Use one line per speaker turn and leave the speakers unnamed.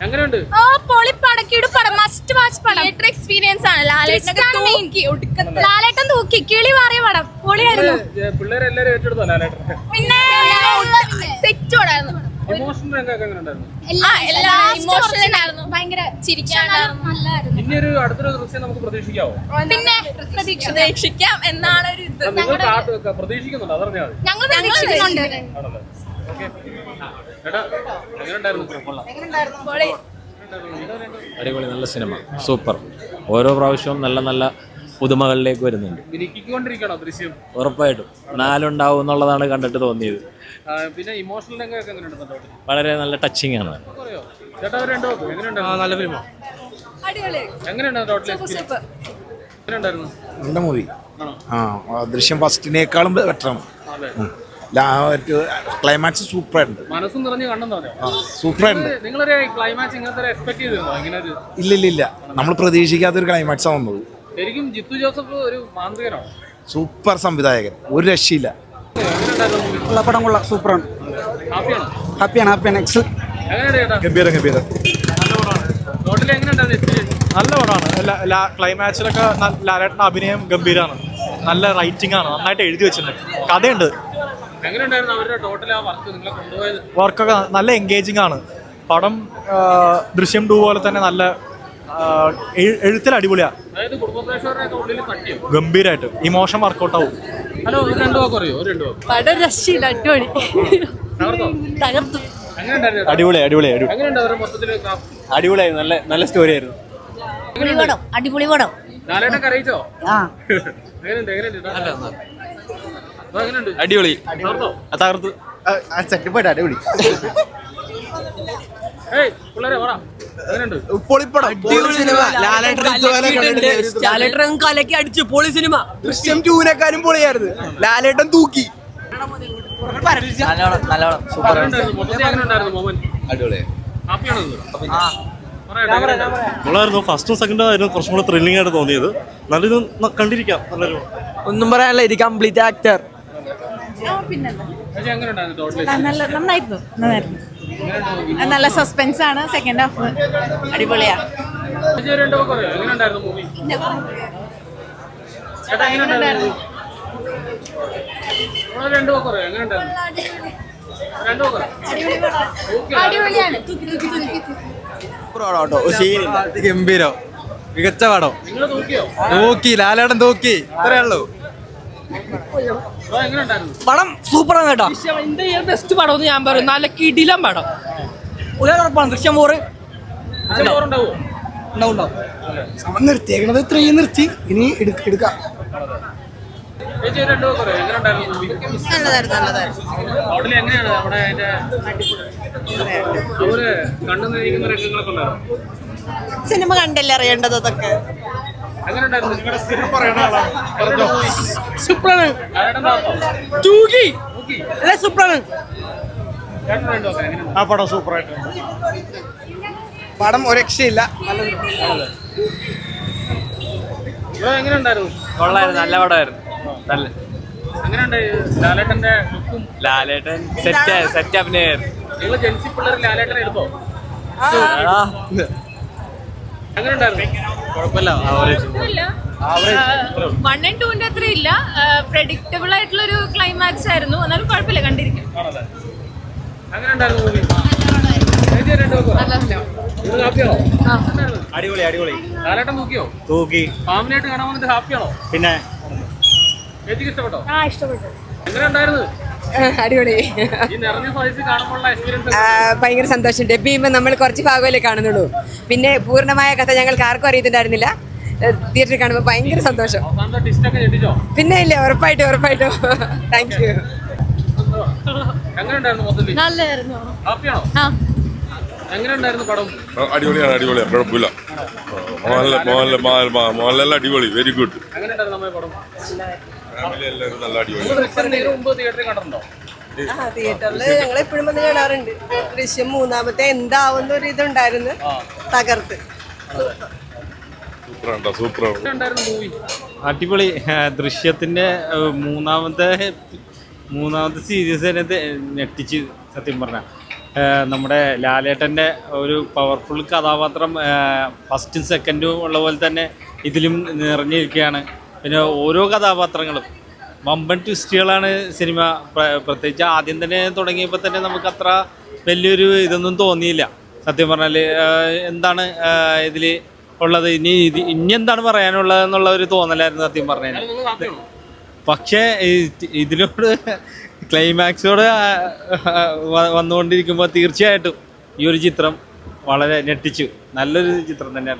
എങ്ങനെയുണ്ട്?
ഓ പൊളിപ്പടക്കിട് പടം, must watch പടം. തിയേറ്റർ എക്സ്പീരിയൻസ് ആണ്. ലാലേട്ടൻ തൂക്കി കിളി മാറിയ പടം പൊളിയായിരുന്നു.
പിള്ളേരെല്ലാരും ഏറ്റെടുത്തോ ലാലേട്ടൻ?
പിന്നെ സെറ്റ് പടായിരുന്നു.
ഇമോഷണൽ രംഗമൊക്കെ എങ്ങനെയുണ്ടായിരുന്നു?
ഭയങ്കര ചിരിക്കാണ്ടായിരുന്നു.
ഇനി ഒരു അടുത്തൊരു ദൃശ്യം നമുക്ക് പ്രതീക്ഷിക്കാവോ?
പിന്നെ പ്രതീക്ഷിക്കാം എന്നാണ് ഒരു ഇത്.
നിങ്ങൾ പ്രതീക്ഷിക്കുന്നുണ്ടോ? അതറിഞ്ഞാൽ മതി.
ഞങ്ങൾ പ്രതീക്ഷിക്കുന്നുണ്ട്.
ആണല്ലേ? ഓക്കെ. ചേട്ടാ എങ്ങനെയുണ്ടായിരുന്നു?
അടിപൊളി, നല്ല സിനിമ, സൂപ്പർ. ഓരോ പ്രാവശ്യവും നല്ല നല്ല പുതുമകളിലേക്ക് വരുന്നുണ്ട്.
ഇരിക്കൊണ്ടിരിക്കണോ ദൃശ്യം?
ഉറപ്പായിട്ടും 4 ഉണ്ടാവും എന്നുള്ളതാണ് കണ്ടിട്ട് തോന്നിയത്.
പിന്നെ ഇമോഷണൽ രംഗമൊക്കെ എങ്ങനെയുണ്ട്?
വളരെ നല്ല ടച്ചിങ് ആണ്.
ചേട്ടാ ഒരു രണ്ടു നോക്കും എങ്ങനെയുണ്ടായിരുന്നു?
നല്ല ഫിലിമ,
എങ്ങനെയുണ്ടായിരുന്നു?
നല്ല മൂവി. ദൃശ്യം ഫസ്റ്റിനേക്കാളും ബെറ്ററാണ്. ക്ലൈമാക്സ് സൂപ്പറായിട്ടുണ്ട്.
മനസ്സും നിറഞ്ഞ് കണ്ടെന്നോ?
സൂപ്പറായിട്ടുണ്ട്.
നിങ്ങളൊരു ക്ലൈമാക്സ് ഇങ്ങനത്തെ എക്സ്പെക്ട് ചെയ്തിരുന്നോ? ഇങ്ങനെ
ഇല്ല, നമ്മൾ പ്രതീക്ഷിക്കാത്തൊരു ക്ലൈമാക്സാണ് വന്നത്.
ശരിക്കും ജിത്തു ജോസഫ് ഒരു മാന്ത്രികനാണ്.
സൂപ്പർ സംവിധായകൻ, ഒരു രക്ഷയില്ല.
പടം കൊള്ളാം, സൂപ്പറാണ്. ഹാപ്പിയാണ്.
ഗംഭീരം.
നല്ല പടമാണ്. ക്ലൈമാക്സിലൊക്കെ ലാലേട്ടൻ്റെ അഭിനയം ഗംഭീരമാണ്. നല്ല റൈറ്റിംഗ് ആണ്, നന്നായിട്ട് എഴുതി വെച്ചിട്ടുണ്ട്, കഥയുണ്ട്. വർക്കൊക്കെ നല്ല എൻഗേജിങ് ആണ്. പടം ദൃശ്യം 2 പോലെ തന്നെ നല്ല എഴുത്തിൽ അടിപൊളിയാണ്, ഗംഭീരമായിട്ട് ഇമോഷൻ വർക്കൗട്ട് ആവും.
പടം രക്ഷയില്ല, അടിപൊളി തകർത്തു.
അടിപൊളിയായി, നല്ല സ്റ്റോറി ആയിരുന്നു.
അടിപൊളി പടം.
അടിപൊളി, തകർത്തു.
അടിപൊളി.
ലാലേട്ടൻ കലക്കി അടിച്ചു, പൊളി സിനിമ.
ദൃശ്യം 2-നേക്കാളും പൊളിയായിരുന്നു. ലാലേട്ടൻ തൂക്കി.
നല്ലതായിരുന്നു. ഫസ്റ്റും സെക്കൻഡും ആയിരുന്നു കുറച്ചും കൂടെ ത്രില്ലിംഗ് ആയിട്ട് തോന്നിയത്. നല്ലത് കണ്ടിരിക്കാം. നല്ലൊരു
ഒന്നും പറയാനില്ല, ഇത് കംപ്ലീറ്റ് ആക്ടർ.
നന്നായിരുന്നു. നല്ല സസ്പെൻസ് ആണ്. സെക്കൻഡ് ഹാഫ് അടിപൊളിയാണ്. അടിപൊളിയാണ്.
ഗംഭീരം, മികച്ച പടം. നോക്കി ലാലേട്ടൻ തൂക്കി, ഇത്രേ ഉള്ളൂ.
പടം സൂപ്പറാണ് കേട്ടോ. ഇന്ത്യയിലെ ബെസ്റ്റ് പടം എന്ന് ഞാൻ പറയും. നല്ല കിടിലം പടം, ഉറപ്പാണ്. ദൃശ്യം 4
നിർത്തിയേക്കണത് 3 നിർത്തി, ഇനി എടുക്കാം.
സിനിമ കണ്ടല്ലേ അറിയേണ്ടത് അതൊക്കെ.
സൂപ്പറാണ്, സൂപ്പറാണ്.
ആ പടം സൂപ്പറായിട്ട്.
പടം ഒരു രക്ഷയില്ല.
കൊള്ളായിരുന്നു, നല്ല പടമായിരുന്നു. ലാലേട്ടൻ സെറ്റ് അഭിനയായിരുന്നു. കുഴപ്പമില്ല.
1 and 2 അത്ര ഇല്ല. പ്രെഡിക്റ്റബിൾ ആയിട്ടുള്ള ഒരു ക്ലൈമാക്സ് ആയിരുന്നു. എന്നാലും കുഴപ്പമില്ല, കണ്ടിരിക്കും.
അടിപൊളി.
തൂക്കി ഫാമിലിയായിട്ട് കാണാൻ വന്നിട്ട് ഹാപ്പിയാണോ?
പിന്നെ
ഇഷ്ടപ്പെട്ടോ?
ഇഷ്ടപ്പെട്ടു.
എങ്ങനെയുണ്ടായിരുന്നു?
അടിപൊളി,
ഈ നിറഞ്ഞ സൈസ് കാണുമ്പോഴുള്ള എക്സ്പീരിയൻസ്
ഭയങ്കര സന്തോഷമുണ്ട്. എപ്പോഴും നമ്മൾ കുറച്ച് ഭാഗമല്ലേ കാണുന്നുള്ളൂ. പിന്നെ പൂർണ്ണമായ കഥ ഞങ്ങൾക്ക് ആർക്കും അറിയത്തില്ലായിരുന്നില്ല. തിയേറ്ററിൽ കാണുമ്പോൾ ഭയങ്കര സന്തോഷം. പിന്നെ ഇല്ല, ഉറപ്പായിട്ടും. Thank you.
നല്ലായിരുന്നു.
ഹാപ്പിയാണോ? എങ്ങനെയുണ്ടായിരുന്നു പടം?
അടിപൊളിയാണ്, കുഴപ്പമില്ല. മോഹൻലാൽ അടിപൊളി, വെരി ഗുഡ്.
എങ്ങനെയുണ്ടായിരുന്നു നമ്മുടെ പടം?
ഫാമിലി എല്ലാവരും നല്ല അടിപൊളി.
തിയേറ്ററിൽ കണ്ടിട്ടുണ്ടോ?
തിയേറ്ററിൽ ഞങ്ങൾ എപ്പോഴും വന്ന് കാണാറുണ്ട്. ദൃശ്യം 3-മത്തെ എന്താവുന്ന ഒരു ഇതുണ്ടായിരുന്നു, തകർത്ത്.
സൂപ്പറാണ് മൂവി.
അടിപൊളി. ദൃശ്യത്തിന്റെ മൂന്നാമത്തെ സീരീസ് തന്നെ ഞെട്ടിച്ച്, സത്യം പറഞ്ഞ നമ്മുടെ ലാലേട്ടൻ്റെ ഒരു പവർഫുൾ കഥാപാത്രം ഫസ്റ്റും സെക്കൻഡും ഉള്ള പോലെ തന്നെ ഇതിലും നിറഞ്ഞിരിക്കുകയാണ്. പിന്നെ ഓരോ കഥാപാത്രങ്ങളും വമ്പൻ ട്വിസ്റ്റുകളാണ് സിനിമ. പ്രത്യേകിച്ച് ആദ്യം തന്നെ തുടങ്ങിയപ്പോൾ തന്നെ നമുക്ക് അത്ര വലിയൊരു ഇതൊന്നും തോന്നിയില്ല. സത്യം പറഞ്ഞാൽ എന്താണ് ഇതിൽ ഉള്ളത്, ഇനി എന്താണ് പറയാനുള്ളതെന്നുള്ള ഒരു തോന്നലായിരുന്നു സത്യം പറഞ്ഞാൽ. പക്ഷേ ഇതിനോട് ക്ലൈമാക്സോട് വന്നുകൊണ്ടിരിക്കുമ്പോൾ തീർച്ചയായിട്ടും ഈ ഒരു ചിത്രം വളരെ ഞെട്ടിച്ചു. നല്ലൊരു ചിത്രം തന്നെയാണ്.